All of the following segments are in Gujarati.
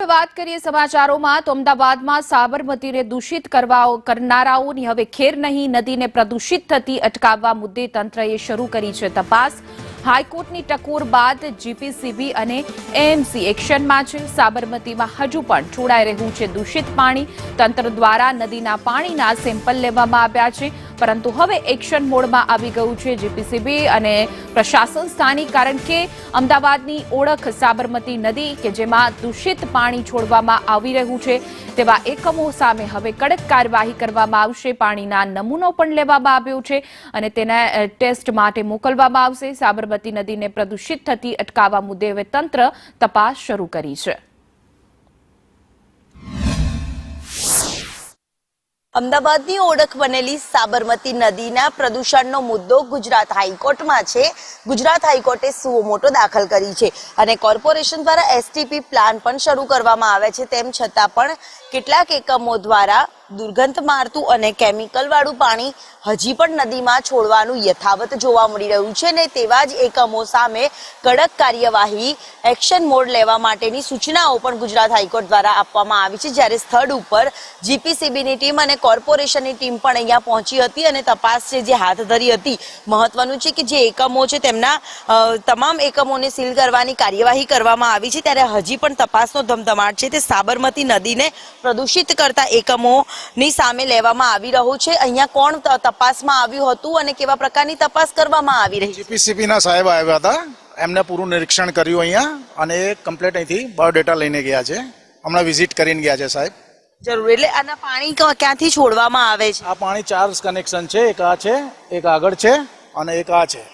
હવે વાત કરીએ સમાચારોમાં તો અમદાવાદમાં સાબરમતીને દૂષિત કરનારાઓની હવે ખેર નહીં, નદીને પ્રદૂષિત થતી અટકાવવા મુદ્દે તંત્રએ શરૂ કરી છે તપાસ। હાઈકોર્ટની ટકોર બાદ જીપીસીબી અને એએમસી એક્શનમાં છે। સાબરમતીમાં હજુ પણ છોડાઈ રહ્યું છે દૂષિત પાણી। તંત્ર દ્વારા નદીના પાણીના સેમ્પલ લેવામાં આવ્યા છે, પરંતુ હવે એક્શન મોડમાં આવી ગયું છે જીપીસીબી અને પ્રશાસન સ્થાનિક, કારણ કે અમદાવાદની ઓળખ સાબરમતી નદી કે જેમાં દૂષિત પાણી છોડવામાં આવી રહ્યું છે તેવા એકમો સામે હવે કડક કાર્યવાહી કરવામાં આવશે। પાણીના નમૂનો પણ લેવામાં આવ્યો છે અને તેના ટેસ્ટ માટે મોકલવામાં આવશે। સાબરમતી નદીને પ્રદૂષિત થતી અટકાવવા મુદ્દે હવે તંત્ર તપાસ શરૂ કરી છે। અમદાવાદની ઓળખ બનેલી સાબરમતી નદીના પ્રદૂષણનો મુદ્દો ગુજરાત હાઈકોર્ટમાં છે। ગુજરાત હાઈકોર્ટે સુઓ મોટો દાખલ કરી છે અને કોર્પોરેશન દ્વારા એસટીપી પ્લાન પણ શરૂ કરવામાં આવે છે। તેમ છતાં પણ કેટલાક એકમો દ્વારા દુર્ગંધ મારતું અને કેમિકલ વાળું પાણી હજી પણ નદીમાં છોડવાનું યથાવત જોવા મળી રહ્યું છે ને તેવા જ એકમો સામે કડક કાર્યવાહી એક્શન મોડ લેવા માટેની સૂચનાઓ પણ ગુજરાત હાઈકોર્ટ દ્વારા આપવામાં આવી છે। જ્યારે સ્થળ ઉપર જીપીસીબીની ટીમ અને કોર્પોરેશનની ટીમ પણ અહીંયા પહોંચી હતી અને તપાસ છે જે હાથ ધરી હતી। મહત્વનું છે કે જે એકમો છે તેમના તમામ એકમોને સીલ કરવાની કાર્યવાહી કરવામાં આવી છે, ત્યારે હજી પણ તપાસનો ધમધમાટ છે તે સાબરમતી નદીને પ્રદૂષિત કરતા એકમો ની સામે લેવામાં આવી રહ્યું છે। અહીંયા કોણ તપાસમાં આવ્યું હતું અને કેવા પ્રકારની તપાસ કરવામાં આવી રહી છે? જીપીસીબી ના સાહેબ આવ્યા હતા, એમને પૂરું નિરીક્ષણ કર્યું અહીંયા અને કમ્પ્લીટ અહીંથી બાયોડેટા લઈને ગયા છે। હમણાં વિઝિટ કરીને ગયા છે સાહેબ। જરૂર, એટલે આના પાણી ક્યાંથી છોડવામાં આવે છે? આ પાણી 4 કનેક્શન છે, એક આ છે, એક આગળ છે અને એક આ છે।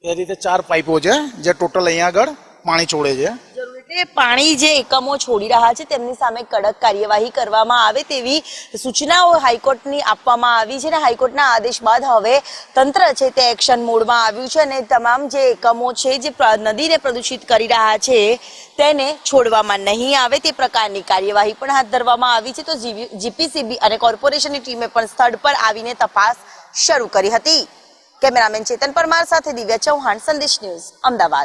એ રીતે 4 પાઇપો છે જે ટોટલ અહીંયા આગળ પાણી છોડે છે। પાણી જે એકમો છોડી રહ્યા છે તેમની સામે કડક કાર્યવાહી કરવામાં આવે તેવી સૂચનાઓ હાઈકોર્ટની આપવામાં આવી છે અને હાઈકોર્ટના આદેશ બાદ હવે તંત્ર છે તે એક્શન મોડમાં આવ્યું છે અને તમામ જે એકમો છે જે નદીને પ્રદૂષિત કરી રહ્યા છે તેને છોડવામાં નહીં આવે તે પ્રકારની કાર્યવાહી પણ હાથ ધરવામાં આવી છે। તો જીપીસીબી અને કોર્પોરેશનની ટીમે પણ સ્થળ પર આવીને તપાસ શરૂ કરી હતી। કેમેરામેન ચેતન પરમાર સાથે દિવ્યા ચૌહાણ, સંદેશ ન્યૂઝ, અમદાવાદ।